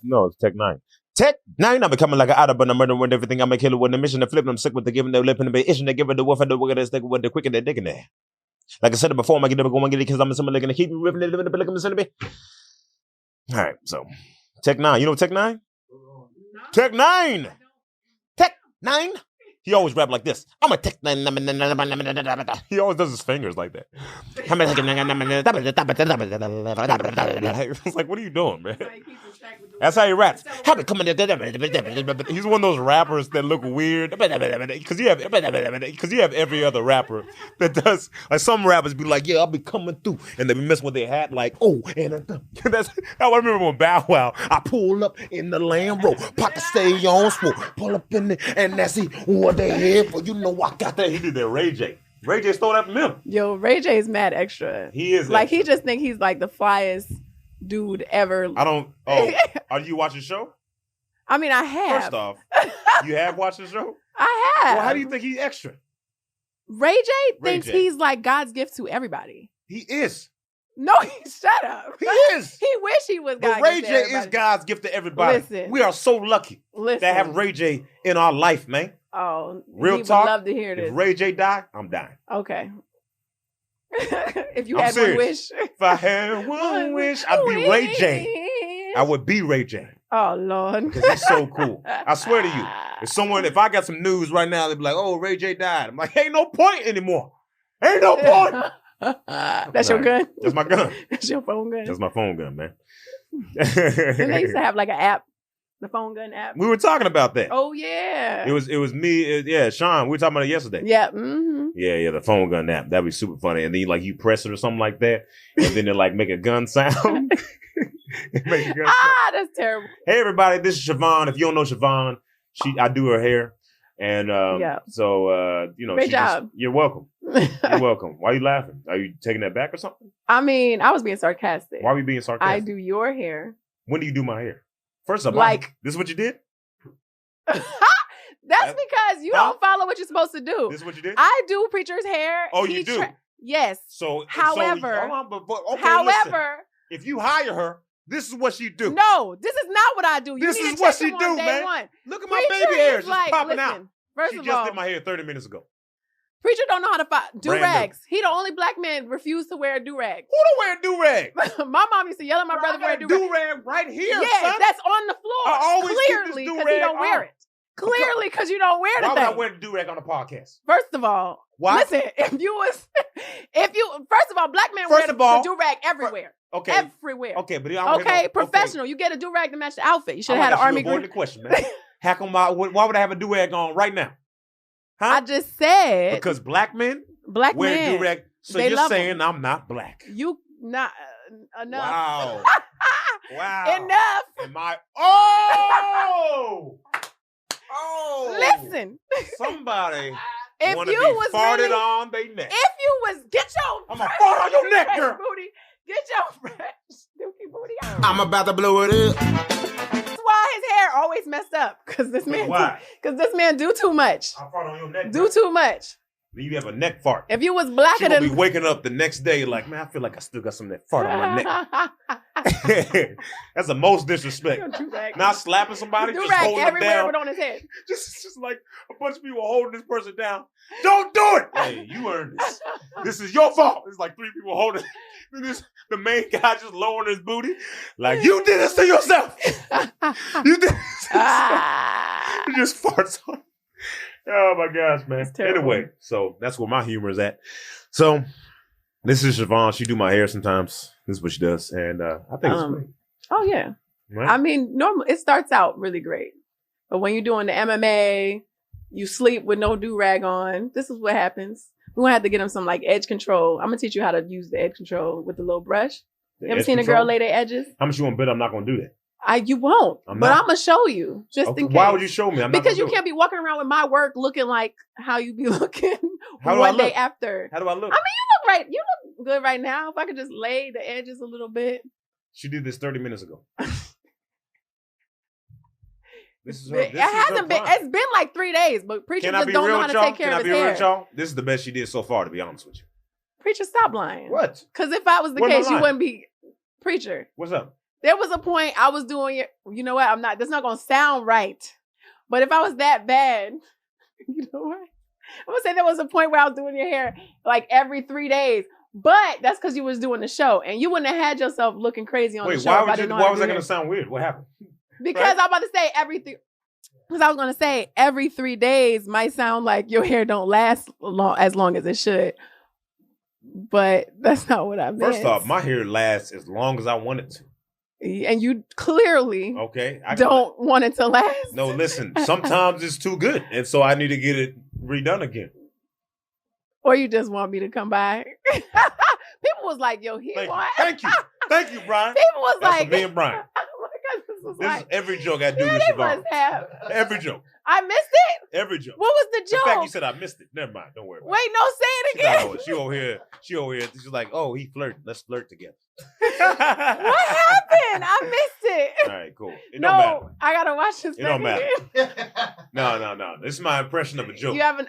No, it's Tech 9. Tech 9, I'm becoming like an out but I'm murdering with everything. I'm a killer with the mission to flip them sick with the giving the lip and the issue they give it the wolf and the wicked stick with the quick and the dick in there. Like I said before, I'm going to get it because I'm assuming to keep me ripping it, living it, like I'm a All right, so Tech 9. You know Tech 9? Tech 9! Tech 9? He always rap like this. I'm a Tech 9. He always does his fingers like that. It's like, what are you doing, man? That's how he raps. He's one of those rappers that look weird. Because you have every other rapper that does. Like some rappers be like, yeah, I'll be coming through. And they be messing with their hat like, oh, and that's I remember when Bow Wow, I pull up in the Lamb Road, pocket stay on swoop, pull up in there, and that's it. What they here for? You know I got that. He did that Ray J. Ray J stole that from him. Yo, Ray J is mad extra. He is like extra. He just think he's like the flyest dude ever. I don't. Oh, are you watching the show? I mean, I have. First off, you have watched the show? I have. Well, how do you think he's extra? Ray J thinks he's like God's gift to everybody. He is. No, shut up. He is. He wish he was God's gift Ray to J everybody. is God's gift to everybody. Listen. We are so lucky to have Ray J in our life, man. Oh, real talk. Would love to hear this. If Ray J die, I'm dying. Okay. If you I'm had serious. one wish. If I had one wish, I'd be Ray J. I would be Ray J. Oh, Lord. Because he's so cool. I swear to you. If I got some news right now, they'd be like, oh, Ray J died. I'm like, ain't no point anymore. Ain't no point. That's your gun? That's my gun. That's your phone gun? That's my phone gun, man. And they used to have like an app. The phone gun app. We were talking about that. Oh yeah. It was me. Sean. We were talking about it yesterday. Yeah. Mm-hmm. Yeah. The phone gun app. That'd be super funny. And then you press it or something like that, and then it make a gun sound. That's terrible. Hey everybody, this is Shiobann. If you don't know Shiobann, I do her hair, and so great job. You're welcome. You're welcome. Why are you laughing? Are you taking that back or something? I mean, I was being sarcastic. Why are we being sarcastic? I do your hair. When do you do my hair? First of all, this is what you did? That's because you don't follow what you're supposed to do. This is what you did? I do Preacher's hair. Oh, you do? Yes. However, if you hire her, this is what she do. No, this is not what I do. This is what she do, man. Look at my baby hair just popping out. First she of just all, did my hair 30 minutes ago. Preacher don't know how to do-rags. He the only black man refused to wear a do-rag. Who don't wear a do-rag? My mom used to yell at my brother for a do-rag. Do-rag right here, yes, son. that's on the floor. I always clearly because he don't wear it. Clearly because you don't wear the thing. Why would I wear the do-rag on the podcast? First of all, listen, first of all, black men wear the do-rag everywhere. Okay. Everywhere. Okay, but professional. You get a do-rag to match the outfit. You should have had an army green. The question, man. How come why would I have a do-rag on right now? Huh? I just said because black men wear do-rag. So you're saying I'm not black. You not enough. Wow. Wow. Enough. Am I? Oh. Listen. Somebody. If wanna you be was farted really, on their neck. If you was I'm gonna fart on your neck, girl. Booty. Get your fresh dookie booty on. I'm about to blow it up. That's why his hair always messed up. Because this man do too much. I'll fart on your neck. Do too much. Then you have a neck fart. If you was blacker than... than... be waking up the next day like, man, I feel like I still got some of that fart on my neck. That's the most disrespect. Not slapping somebody, just holding them down. But on his head. Just like a bunch of people holding this person down. Don't do it! Hey, you earned this. This is your fault. It's like 3 people holding the main guy just lowering his booty. Like, you did this to yourself. You did this to yourself. He just farts on. Oh my gosh, man. Anyway, so that's where my humor is at. So this is Shiobann. She do my hair sometimes. This is what she does. And I think it's great. Oh, yeah. Right? I mean, normally it starts out really great. But when you're doing the MMA, you sleep with no do-rag on. This is what happens. We're going to have to get him some like edge control. I'm going to teach you how to use the edge control with the little brush. You ever seen a girl lay their edges? How much you want to bet I'm not going to do that? You won't, but I'm going to show you just in case. Why would you show me? Because you can't be walking around with my work looking like how you be looking one day after. How do I look? I mean, you look right. You look good right now. If I could just lay the edges a little bit. She did this 30 minutes ago. This is her. It hasn't been. It's been like 3 days, but Preacher just don't know how to take care of his hair. Y'all? This is the best she did so far, to be honest with you. Preacher, stop lying. What? Because if that was the case, you wouldn't be Preacher. What's up? There was a point I was doing it. You know what? That's not going to sound right. But if I was that bad, you know what? I'm going to say there was a point where I was doing your hair like every 3 days. But that's because you was doing the show. And you wouldn't have had yourself looking crazy on the show. Why was that going to sound weird? What happened? Because I'm about to say because I was going to say every 3 days might sound like your hair don't last as long as it should. But that's not what I meant. First off, my hair lasts as long as I want it to. And you clearly don't want it to last. No, listen, sometimes it's too good. And so I need to get it redone again. Or you just want me to come by. People was like, yo, Thank you. Thank you, Brian. People was That's like. for me and Brian. This is every joke I do with Shiobann. Every joke. I missed it? Every joke. What was the joke? The fact you said I missed it. Never mind. Don't worry about Wait, no, say it again. She over here. She's like, oh, he flirted. Let's flirt together. What happened? I missed it. All right, cool. It don't matter. I got to watch this. It don't matter. No. This is my impression of a joke. You have an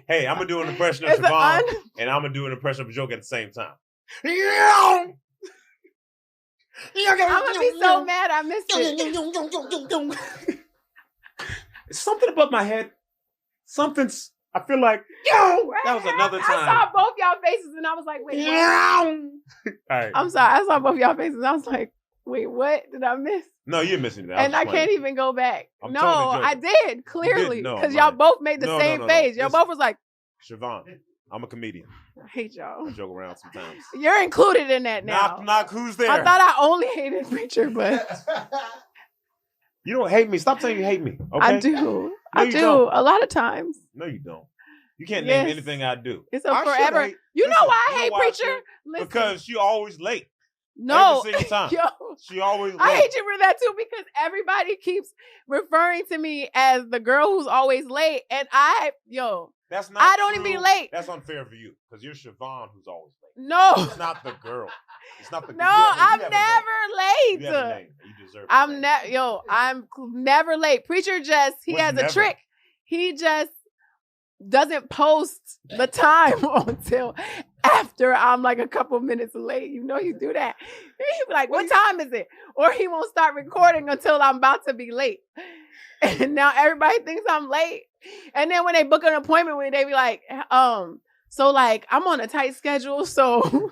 Hey, I'm going to do an impression of Shiobann, and I'm going to do an impression of a joke at the same time. I'm gonna be so mad I missed it. It's something above my head. I feel like that was another time. I saw both y'all faces and I was like, wait, what? Right. I'm sorry. I saw both y'all faces and I was like, wait, what did I miss? No, you're missing that. And I can't even go back. I'm no, totally I did, clearly. Because y'all both made the same face. Y'all both was like, Shiobann, I'm a comedian. I hate y'all. I joke around sometimes. You're included in that now. Knock, who's there? I thought I only hated Preacher, but you don't hate me. Stop saying you hate me. Okay? I do. No, I do don't. A lot of times. No, you don't. You can't name anything I do. It's a forever. You know why I hate Preacher? Listen. Because she always late. No, every single time. Yo, she always late. I hate you for that too because everybody keeps referring to me as the girl who's always late, and I don't even be late. That's unfair for you because you're Shiobann who's always late. No, it's not the girl. It's not the. No, I'm never late. You have a name. You deserve. I'm never late. Preacher he has a trick. He just doesn't post the time until after I'm like a couple minutes late. You know you do that. He'll be like, what time is it? Or he won't start recording until I'm about to be late. And now everybody thinks I'm late. And then when they book an appointment with me, they be like, so like I'm on a tight schedule, so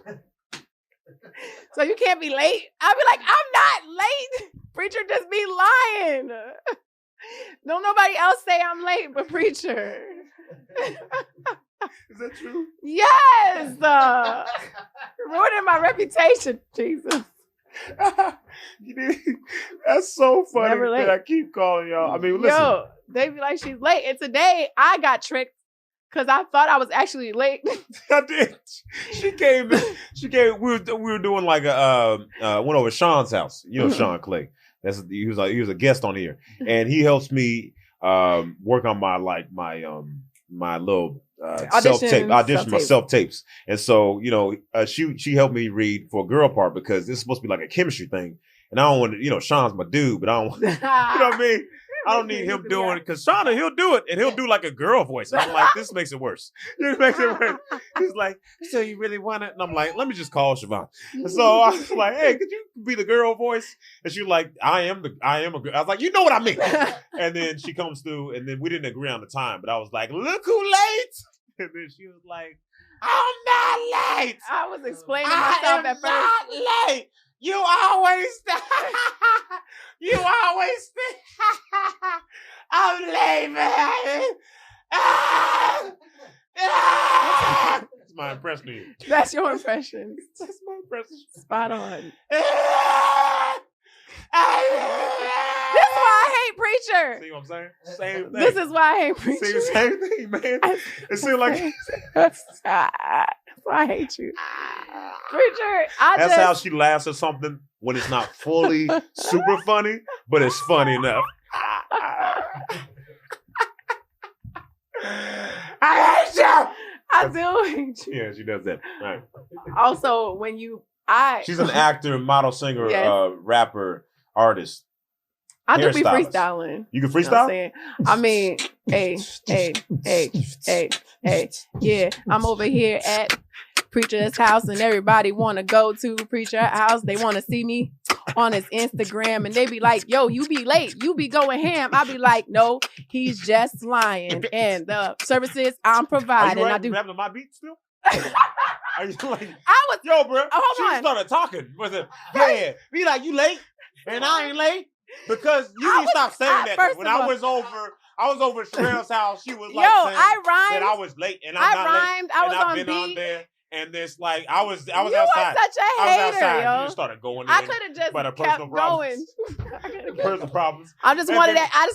you can't be late. I'll be like, I'm not late. Preacher just be lying. Don't nobody else say I'm late but Preacher. Is that true? Yes. Ruining my reputation, Jesus. That's so funny that I keep calling y'all. I mean, listen. Yo, they be like, she's late. And today I got tricked because I thought I was actually late. I did. She came. We were doing like went over to Sean's house. You know Sean Clay. He was a guest on here, and he helps me work on my little self tapes. And so, she helped me read for a girl part because this is supposed to be like a chemistry thing. And I don't want to, Sean's my dude, but I don't, you know what I mean? I don't need him doing it because Shauna, he'll do it and he'll do like a girl voice. And I'm like, this makes it worse. This makes it worse. He's like, so you really want it? And I'm like, let me just call Shiobann. And so I was like, hey, could you be the girl voice? And she's like, I am a girl. I was like, you know what I mean? And then she comes through and then we didn't agree on the time, but I was like, look who late. And then she was like, I'm not late. I was explaining myself at first. I'm not late. You always I'm late, man. That's my impression of you. That's your impression. That's my impression. Spot on. This is why I hate Preacher. See what I'm saying? Same thing. This is why I hate Preacher. See the same thing, man. It seems like that's why I hate you. Preacher, that's how she laughs at something when it's not fully super funny, but it's funny enough. I hate you. I do hate you. Yeah, she does that. Right. Also, when she's an actor, model, singer, yes. Rapper, artist. I do be freestyling. You can freestyle? You know I mean, hey, yeah. I'm over here at Preacher's house and everybody want to go to Preacher's house. They want to see me on his Instagram and they be like, yo, you be late. You be going ham. I be like, no, he's just lying. And the services I'm providing. Are you rapping my beat still? Are you like, yo, bro? She started talking. Was it? Yeah. Be like, you late? And I ain't late? Because you need to stop saying that. When I was over Sherelle's house, she was like, saying that I was late. And I'm not late. I was and I've on been beat. on there. And this, like, I was outside. You are such a hater, I was outside. yo. You just started going in. I could have just kept going. Personal problems. I just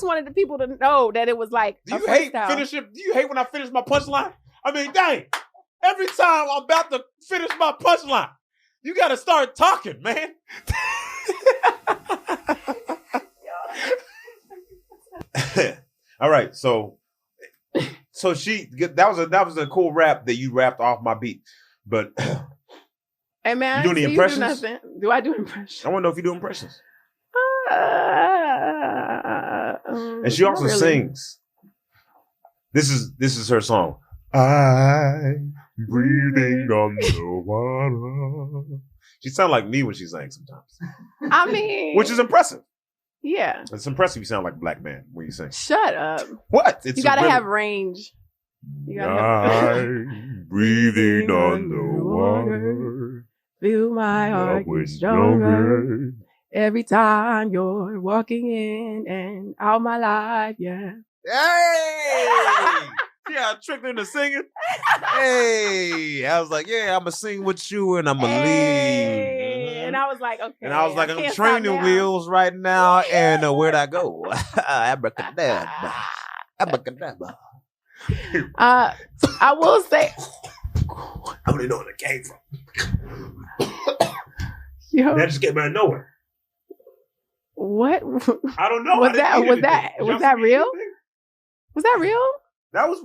wanted the people to know that it was like. Do you hate when I finish my punchline? I mean, dang. Every time I'm about to finish my punchline, you got to start talking, man. All right, so that was a cool rap that you rapped off my beat, but hey man, you doing the impressions? Do nothing. Do I do impressions? I want to know if you do impressions. And she also sings. This is her song. I'm breathing on the water. She sounds like me when she sings sometimes. I mean, which is impressive. Yeah. It's impressive you sound like a black man when you sing. Shut up. What? You gotta have range. I'm breathing on the water. Feel my heart get stronger. Every time you're walking in and out my life, yeah. Hey! Yeah, I tricked her into singing. Hey! I was like, yeah, I'm going to sing with you and I'm going to leave. And I was like, okay. And I was like, I'm training wheels right now. And where'd I go? Abracadabra. Abracadabra. I will say. I don't even know where it came from. Yo. That just came out of nowhere. What? I don't know. Was that real? Was that real? That was.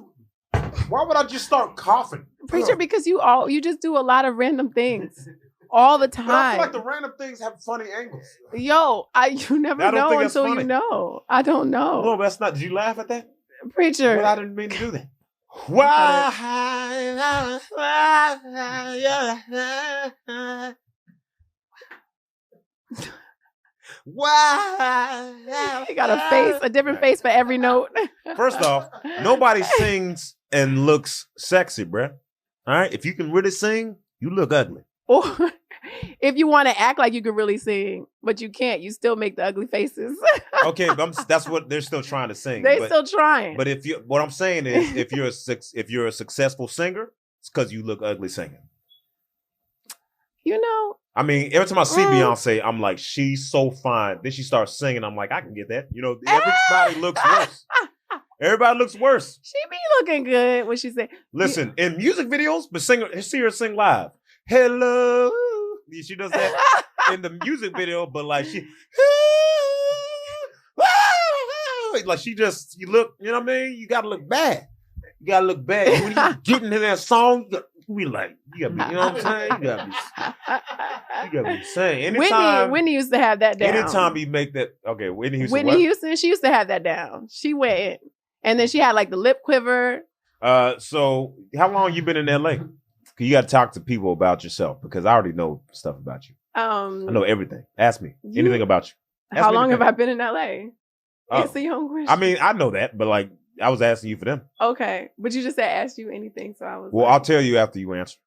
Why would I just start coughing? Preacher, because you just do a lot of random things all the time. But I feel like the random things have funny angles. Yo, you never know until you know. I don't know. No, that's not. Did you laugh at that? Preacher. Well, I didn't mean to do that. Why? Why? You got a different face for every note. First off, nobody sings and looks sexy, bruh. All right? If you can really sing, you look ugly. Or if you want to act like you can really sing, but you can't, you still make the ugly faces. Okay, that's what they're still trying to sing. They're still trying. But what I'm saying is, if you're a successful singer, it's because you look ugly singing. You know. I mean, every time I see Beyonce, I'm like, she's so fine. Then she starts singing. I'm like, I can get that. You know, everybody looks worse. Everybody looks worse. She be looking good when she say. Listen, in music videos, but see her sing live. Hello. She does that in the music video, but like you look, you know what I mean? You gotta look bad. You gotta look bad. When you get into that song, you be like, you know what I'm saying? You gotta be saying. Whitney used to have that down. Anytime you make that, okay, Whitney Houston, she used to have that down. She went in. And then she had like the lip quiver. So how long you been in LA? You got to talk to people about yourself because I already know stuff about you. I know everything. Ask me anything about you. How long have I been in LA? Answer your own question. I mean, I know that, but like I was asking you for them. Okay, but you just said ask you anything, so I was. Well, I'll tell you after you answer.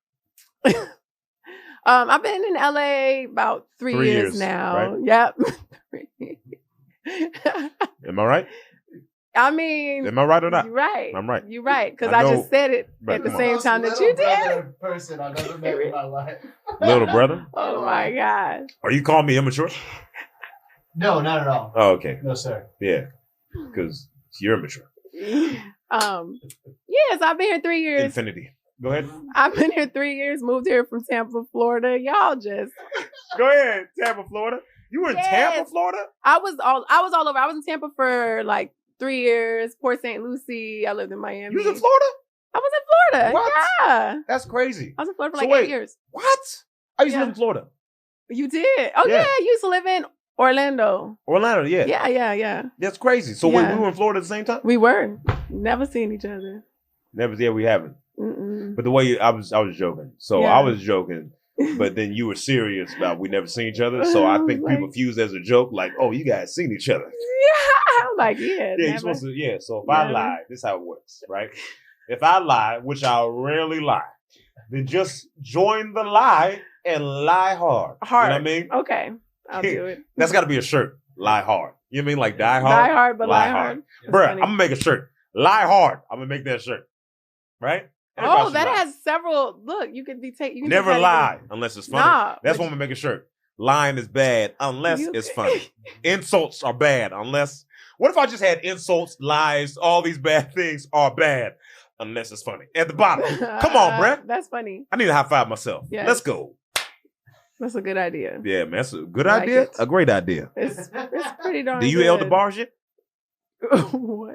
I've been in LA about 3 years now. Right? Yep. Am I right? I mean, am I right or not? You're right. I'm right. You're right because I just said it at the same time that you did. Person I've ever met in my life. Little brother. Oh my gosh. Are you calling me immature? No, not at all. Oh, okay. No, sir. Yeah, because you're immature. Yes, I've been here 3 years. Infinity. Go ahead. I've been here 3 years. Moved here from Tampa, Florida. Y'all just go ahead, Tampa, Florida. You were in Tampa, Florida? I was all over. I was in Tampa for like 3 years. Port St. Lucie. I lived in Miami. You was in Florida? I was in Florida. What? Yeah. That's crazy. I was in Florida for like 8 years. What? I used to live in Florida. You did? Oh yeah. You used to live in Orlando. Orlando, yeah. Yeah. That's crazy. So we were in Florida at the same time? We were. Never seen each other. Never, we haven't. Mm-mm. But the way I was joking. So I was joking but then you were serious about we never seen each other. So I think people fuse as a joke, like, oh, you guys seen each other. Yeah, I'm like, Yeah, you're supposed to, yeah. So if I lie, this is how it works, right? If I lie, which I rarely lie, then just join the lie and lie hard. Hard. You know what I mean? Okay, I'll do it. That's got to be a shirt. Lie hard. You know what I mean? Like die hard. Die hard, but lie hard. Bruh, I'm going to make a shirt. Lie hard. I'm going to make that shirt. Right? Everybody that lie. has several. Look, you could be taking. Never lie unless it's funny. Nah, that's why I'm going to make a shirt. Lying is bad unless it's funny. Insults are bad unless... What if I just had insults, lies, all these bad things are bad unless it's funny? At the bottom. Come on, bruh. That's funny. I need to high five myself. Yes. Let's go. That's a good idea. Yeah, man. That's a good idea. A great idea. It's pretty darn Do you good. yell the bars yet? What?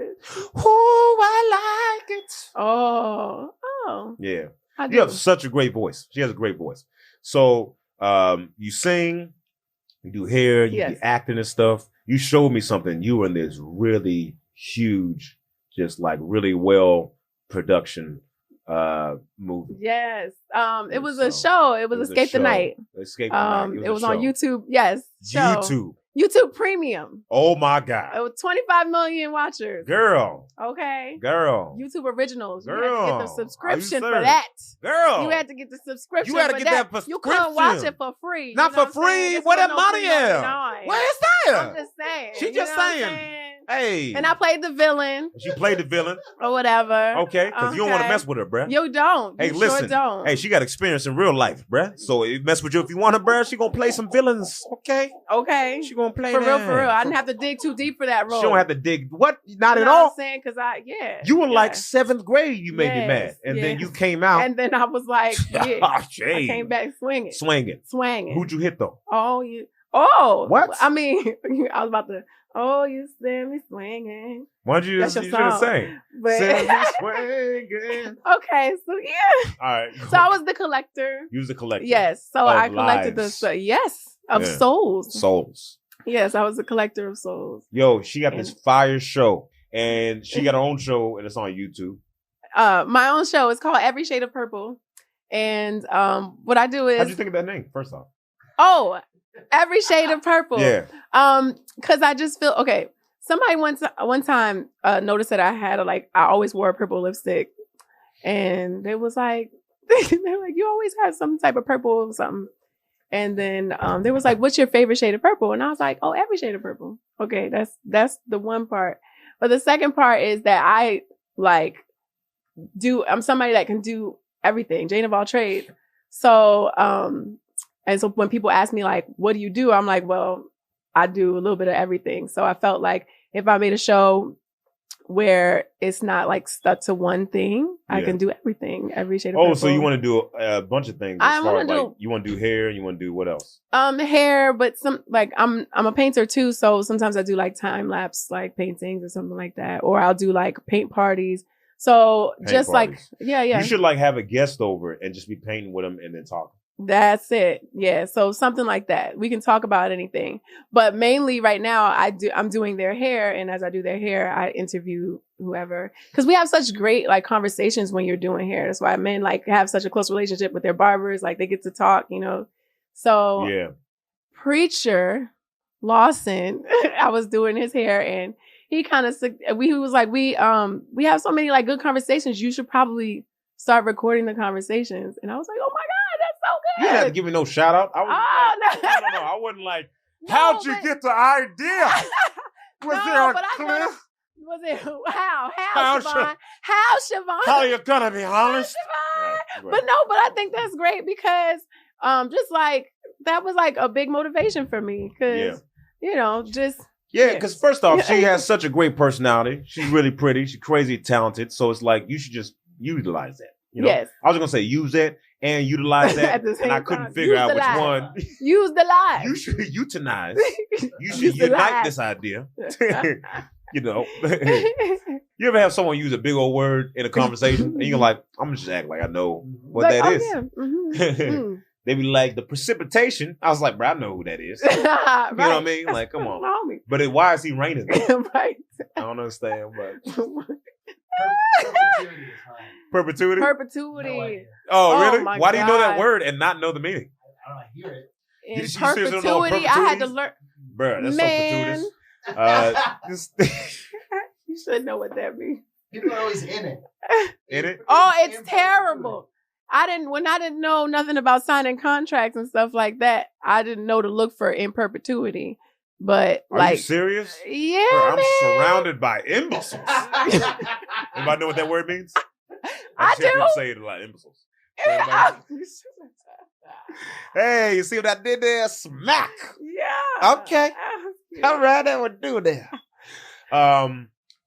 Oh, I like it. Oh. Yeah. You have such a great voice. She has a great voice. So you sing, you do hair, you do acting and stuff. You showed me something. You were in this really huge, just like really well production movie. Yes. It was a show. It was Escape the Night. Escape the Night. It was on YouTube. Yes. YouTube Premium. Oh my God. It was 25 million watchers. Girl. Okay. Girl. YouTube Originals. Girl. You had to get the subscription for that. Girl. You had to get the subscription you had to for get that subscription. You couldn't watch it for free. Not for free. Where that money at? Where is that? I'm just saying. She just saying. Hey. And I played the villain. She played the villain. Or whatever. Okay. Because you don't want to mess with her, bruh. You don't. Hey, listen. Sure don't. Hey, she got experience in real life, bruh. So it mess with you if you want her, bruh. She gonna play some villains. Okay. Okay. She gonna play for real. I didn't have to dig too deep for that role. She don't have to dig. What? Not at all. I'm saying because You were like 7th grade. You made me mad, and then you came out, and then I was like, I came back swinging. Who'd you hit though? What? I mean, I was about to. Oh, you send me swinging. Why'd you? You should have sang. Send me swinging. Okay, so yeah. All right. So I was the collector. You was the collector. Yes. So I collected of souls. Souls. Yes, I was the collector of souls. Yo, she got this fire show, and she got her own show, and it's on YouTube. My own show is called Every Shade of Purple, and what I do is. How'd you think of that name? First off. Oh. Every Shade of Purple. Yeah. Because I just feel okay. Somebody one time noticed that I had I always wore a purple lipstick, and they was like, they're like, you always have some type of purple or something. And then they was like, what's your favorite shade of purple? And I was like, oh, every shade of purple. Okay, that's the one part. But the second part is that I'm somebody that can do everything, Jane of all trades. So and so when people ask me like, what do you do? I'm like, well, I do a little bit of everything. So I felt like if I made a show where it's not like stuck to one thing, I can do everything, every shade of purple. So you want to do a bunch of things? You want to do hair, and you want to do what else? Hair, but some I'm a painter too, so sometimes I do like time lapse like paintings or something like that, or I'll do like paint parties. So you should have a guest over and just be painting with them and then talking. That's it. Yeah. So something like that. We can talk about anything, but mainly right now I'm doing their hair. And as I do their hair, I interview whoever, because we have such great conversations when you're doing hair. That's why men have such a close relationship with their barbers. They get to talk, so yeah. PreacherLawson, I was doing his hair and he kind of, he was like, we have so many good conversations. You should probably start recording the conversations. And I was like, oh my God. You didn't have to give me no shout out. I was no. I wasn't like, how'd you get the idea? Was there a cliff? Was it how Shiobann? How Shiobann? How you gonna be honest? Right. But I think that's great because that was a big motivation for me because because first off, she has such a great personality. She's really pretty. She's crazy talented. So it's you should just utilize that. Yes. I was gonna say use it and utilize that, and I couldn't figure out which one. Use the lie. You should euthanize. You should unite this idea. You ever have someone use a big old word in a conversation, and you're like, I'm gonna just act like I know what that is. Yeah. Mm-hmm. They be like, the precipitation. I was like, bro, I know who that is. You know what I mean? Like, come on. But why is he raining? Right. I don't understand, but. Perpetuity? Perpetuity. Oh, really? Why do you know that word and not know the meaning? I don't know, I hear it. In You seriously don't know what perpetuity, I had to perpetuity is? learn. Bruh, that's Man. so gratuitous. You should know what that means. People are always in it. In it? Oh, In it's perpetuity. terrible. When I didn't know nothing about signing contracts and stuff like that, I didn't know to look for in perpetuity. But Are you serious? yeah, Bruh, I'm man. surrounded by imbeciles. Anybody know what that word means? I just hear people do. say it a lot, imbeciles. Hey, you see what I did there? Smack. Yeah. Okay. All right, that would do that.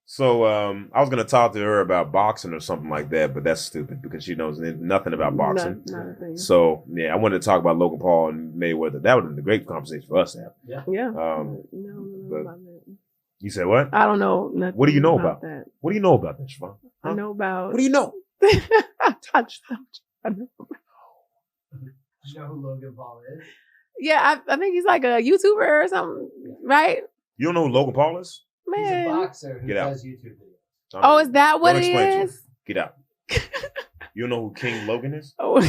So I was gonna talk to her about boxing or something like that, but that's stupid because she knows nothing about boxing. Not a thing. So yeah, I wanted to talk about Logan Paul and Mayweather. That would have been a great conversation for us to have. Yeah. Yeah. No, about that. You said what? I don't know nothing. What do you know about that? What do you know about that, Shiobann? I know about. What do you know? I know. You know who Logan Paul is? Yeah, I think he's like a YouTuber or something, right? You don't know who Logan Paul is? He's a Man. boxer who Get out. does YouTube videos. Oh, is that what Don't it explain to is? me. Get out. You don't know who King Logan is? Oh.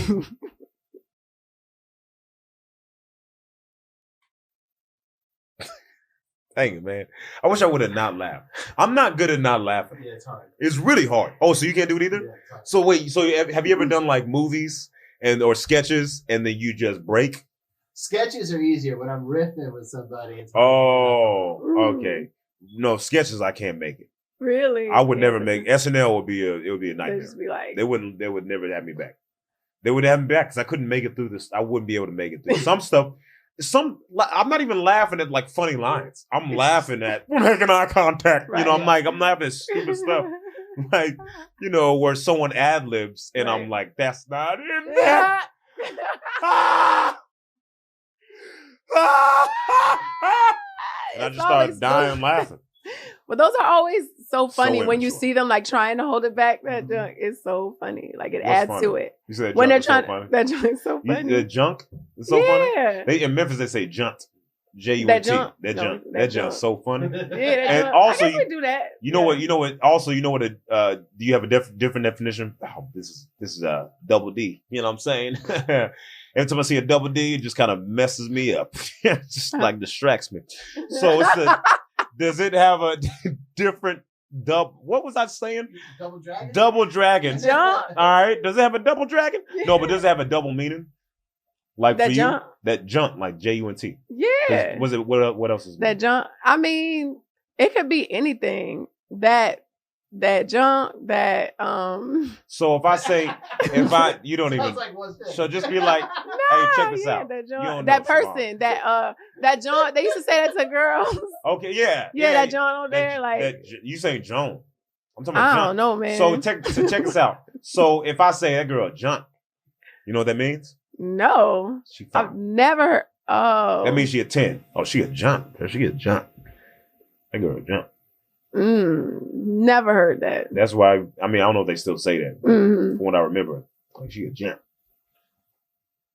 Dang it, man. I wish I would have not laughed. I'm not good at not laughing. Yeah, it's hard. It's really hard. Oh, so you can't do it either? Yeah, it's hard. So wait, so have you ever done like movies or sketches and then you just break? Sketches are easier when I'm riffing with somebody. It's Oh, Mm. okay. No, sketches I can't make it. Really? I would Yeah, never make SNL would be a They'd nightmare. just be like, They would never have me back. They would have me back because I couldn't make it through this. I wouldn't be able to make it through some stuff. I'm not even laughing at like funny lines. I'm laughing at we're making eye contact. Right, you know, I'm yeah. like I'm laughing at stupid stuff. Like, you know, where someone ad libs and I'm Right. like, that's not in there. Yeah. Ah! Ah! And I It's just started always dying so- laughing. But those are always so funny when you immature. see them like trying to hold it back. That junk is so funny. Like it What's adds funny? to it. You said When they're junk trying, is so funny. that junk is so funny. The junk is so funny. Yeah. In Memphis they say junt. J-U-N-T. That junk. That No, junk. that That junk's junk. so funny. Yeah, that And junk. also I guess you- we do that. You know what? You know what? Also, you know what? Do you have a different definition? Oh, this is a double D. You know what I'm saying? Every time I see a double D, it just kind of messes me up. Just like distracts me. So does it have a different double? What was I saying? Double Dragon? Double dragon. Junk. All right. Does it have a double dragon? No, but does it have a double meaning? Like That for junk? you, that junk, like J-U-N-T. Yeah. Was it what else is That junk. I mean, it could be anything. That junk. That So if I say you don't Sounds even. like one thing. So just be like, hey, check this out. That You don't junk. know, That Shiobann. person. That junk. They used to say that to girls. Okay, yeah. Yeah, that John over there. Like you say Joan. I'm talking about I John. don't know, man. So check this out. So if I say that girl John, you know what that means? no, She I've fine. never. Oh, That means she a 10. Oh, she a John. She a John. That girl a John. never heard that. That's why. I mean, I don't know if they still say that. But Mhm. from what I remember, like she a John.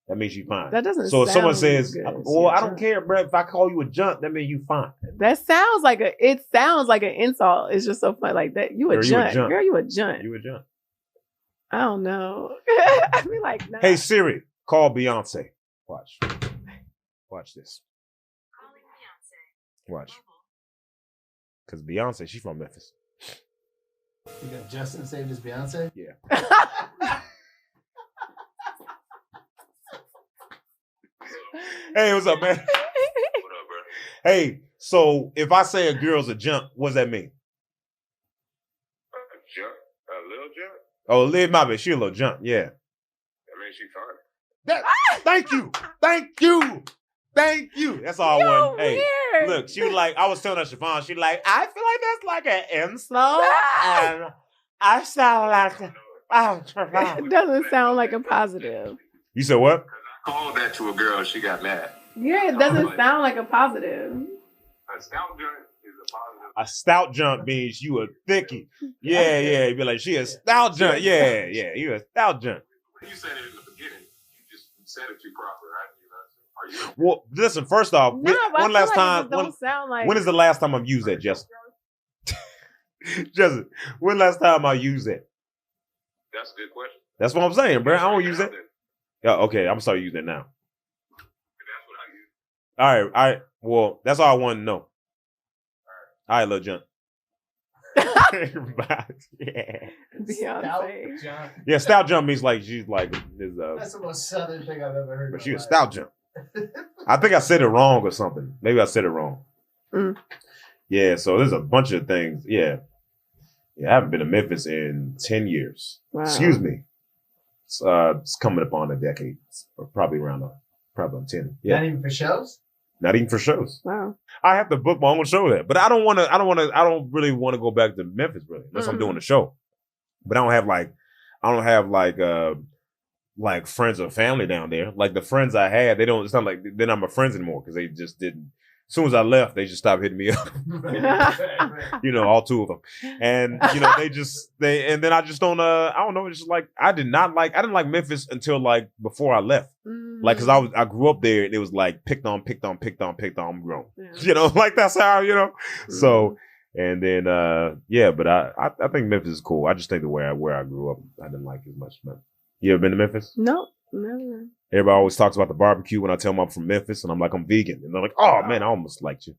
That means she fine. That doesn't. So if someone sound says, good. "Well, I don't care, bro. If I call you a John, that means you fine." That sounds like it sounds like an insult. It's just so funny, like that. You a Girl, you a junt. junt. Girl, you a junt. You a John. I don't know. I be like, nah. Hey Siri, call Beyonce. Watch this. Watch. Because Beyonce, she's from Memphis. You got Justin saved his Beyonce? Yeah. Hey, what's up, man? What up, bro? Hey, so if I say a girl's a jump, what does that mean? A little jump? Oh, live my bad. She a little jump. Yeah. I mean, she fine. Thank you. Thank you. Thank you. That's all I You're want. Hey, weird. look, she was like, I was telling her, Shiobann, she like, I feel like that's like an insult. And I sound like, oh, It doesn't sound like a positive. You said what? I called that to a girl and she got mad. Yeah, it doesn't sound like a positive. A stout joint is a positive. A stout jump means you a thickie. Yeah, yeah. You be like, she a stout jump. Yeah, yeah. You a stout jump. You said it in the beginning. You just said it too proper, right? You know, are you? Well, listen, first off, No, but when I last feel like time, it just don't sound like. when is the last time I've used that, Justin? Justin, when last time I used that? That's a good question. That's what I'm saying, bro. I don't use it. Yeah, okay, I'm starting to use that now. All right. Well, that's all I want to know. All right, Lil Jon. Yeah. Beyonce. Jump. Yeah, stout jump means like she's like That's the most southern thing I've ever heard. but she a stout jump. I think I said it wrong or something. Maybe I said it wrong. Mm. Yeah, so there's a bunch of things. Yeah, I haven't been to Memphis in 10 years. Wow. Excuse me. It's coming up on a decade. Or probably around 10. Yeah. Not even for shows? Not even for shows. Wow. I have to book my own show there. But I don't really want to go back to Memphis really, unless I'm doing a show. But I don't have like friends or family down there. Like the friends I had, it's not like they're not my friends anymore because they just didn't. As soon as I left, they just stopped hitting me up. All two of them. And, and then I just don't, I don't know. It's just like, I didn't like Memphis until like before I left. Like, cause I grew up there and it was like picked on, I'm grown. Yeah. Like that's how, So, and then, but I think Memphis is cool. I just think where I grew up, I didn't like as much. You ever been to Memphis? No, never. Everybody always talks about the barbecue when I tell them I'm from Memphis and I'm like, I'm vegan. And they're like, oh man, I almost liked you.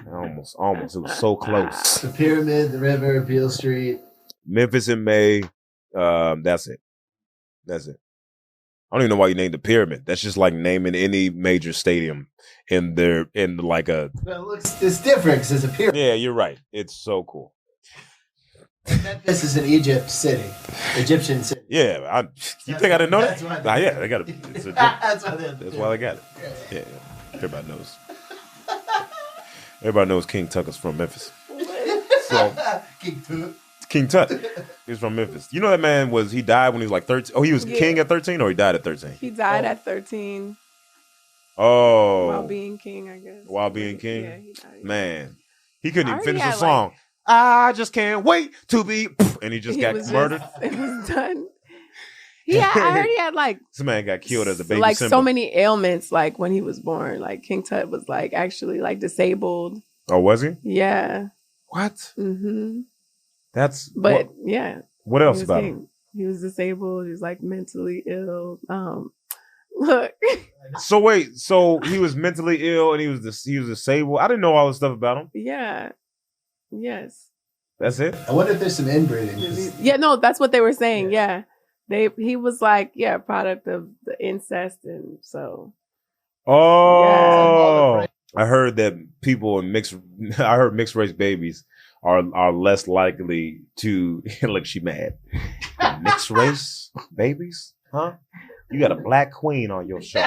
Almost. It was so close. The Pyramid, the river, Beale Street. Memphis in May. That's it. I don't even know why you named the Pyramid. That's just like naming any major stadium like a. Well, it's different because it's a pyramid. Yeah, you're right. It's so cool. Memphis is an Egyptian city. Yeah, you think I didn't know that? That's why Yeah, they got it. That's why they got it. Yeah, everybody knows. Everybody knows King Tucker's from Memphis. So King Tut is from Memphis. You know that man he died when he was like 13. Oh, he was king at 13 or he died at 13? He died at 13. Oh. While being king, I guess. While being king? Yeah, he died. Man. He couldn't even finish the had, song. I just can't wait to be, and he just got murdered. It was done. Yeah, I heard he had like this man got killed as a baby. Like Simba. so many ailments, like when he was born. Like King Tut was like actually like disabled. Oh, was he? Yeah. What? Mm-hmm. Yeah. What else about him? He was disabled. He was like mentally ill. Look. So wait, so he was mentally ill and he was disabled. I didn't know all this stuff about him. Yeah. Yes. That's it? I wonder if there's some inbreeding. Yeah, no, that's what they were saying. Yeah. He was like, product of the incest, and so. Oh, yeah. I heard that people in mixed race babies are less likely to look. She mad. Mixed race babies, huh? You got a black queen on your show.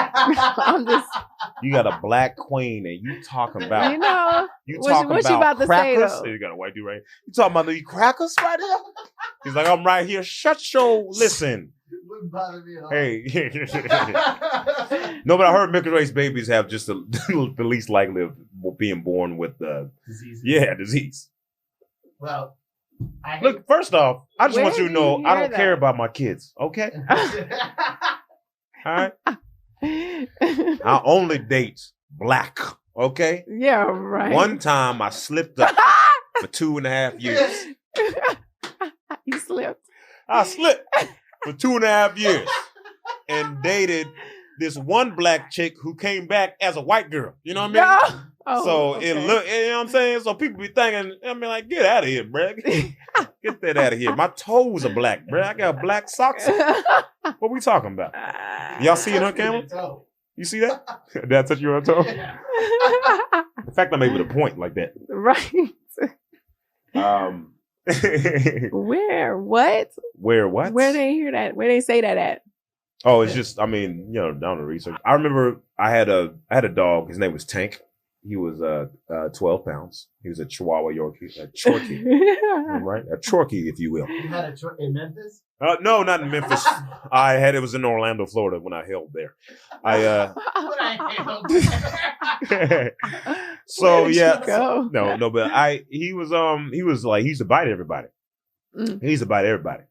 You got a black queen, and you talking about what you about to say though? You got a white dude right? You talking about these crackers right here? He's like, I'm right here. Shut your listen. Wouldn't bother me at all. Hey, no, but I heard mixed race babies have just the least likely of being born with disease. Yeah, disease. Well, look. First off, I just want you to know I don't that? care about my kids. Okay. All right. I only date black. Okay. Yeah. Right. One time I slipped up for 2.5 years. You slipped. I slipped for 2.5 years and dated this one black chick who came back as a white girl. You know what I mean? Oh, so okay. it look, you know what I'm saying? So people be thinking, I mean, like, get out of here, bro. Get that out of here. My toes are black, bro. I got black socks on. What we talking about? Y'all see it on camera? You see that? That's what you're on toe? In fact, I made it a point like that. Right. Where? What? Where what? Where they hear that? Where they say that at? Oh, it's just, I mean, down the research. I remember I had a dog. His name was Tank. He was 12 pounds. He was a Chihuahua Yorkie, a Chorkie, right? A Chorkie, if you will. You had a in Memphis? No, not in Memphis. It was in Orlando, Florida when I held there. So yeah, no, but he used to bite everybody. He used to bite everybody.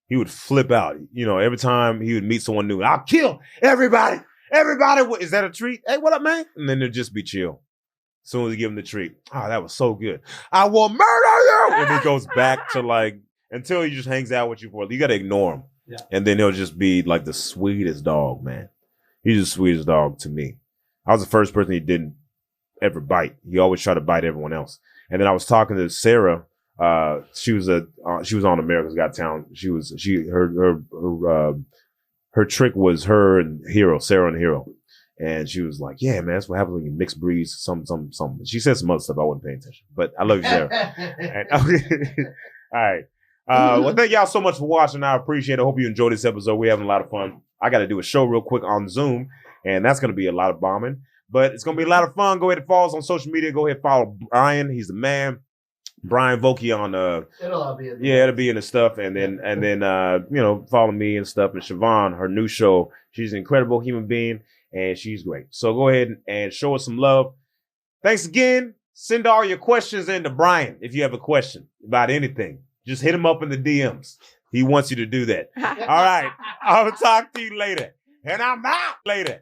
He would flip out. Every time he would meet someone new, I'll kill everybody. Everybody, is that a treat? Hey, what up, man? And then it'd just be chill. As soon as you give him the treat, that was so good. I will murder you. And he goes back to until he just hangs out with you you got to ignore him. Yeah. And then he'll just be like the sweetest dog, man. He's the sweetest dog to me. I was the first person he didn't ever bite. He always tried to bite everyone else. And then I was talking to Sarah. She was on America's Got Talent. Her trick was her and Hero, Sarah and Hero. And she was like, yeah, man, that's what happens when you mix breeds, something. She said some other stuff. I wasn't paying attention, but I love you, Sarah. All right. Well, thank y'all so much for watching. I appreciate it. I hope you enjoyed this episode. We're having a lot of fun. I got to do a show real quick on Zoom, and that's going to be a lot of bombing, but it's going to be a lot of fun. Go ahead and follow us on social media. Go ahead and follow Brian. He's the man. Brian Volke on it'll all be in it'll be in the stuff, and then follow me and stuff. And Shiobann, her new show, she's an incredible human being and she's great. So go ahead and show us some love. Thanks again. Send all your questions in to Brian if you have a question about anything. Just hit him up in the DMs. He wants you to do that. All right. I'll talk to you later. And I'm out later.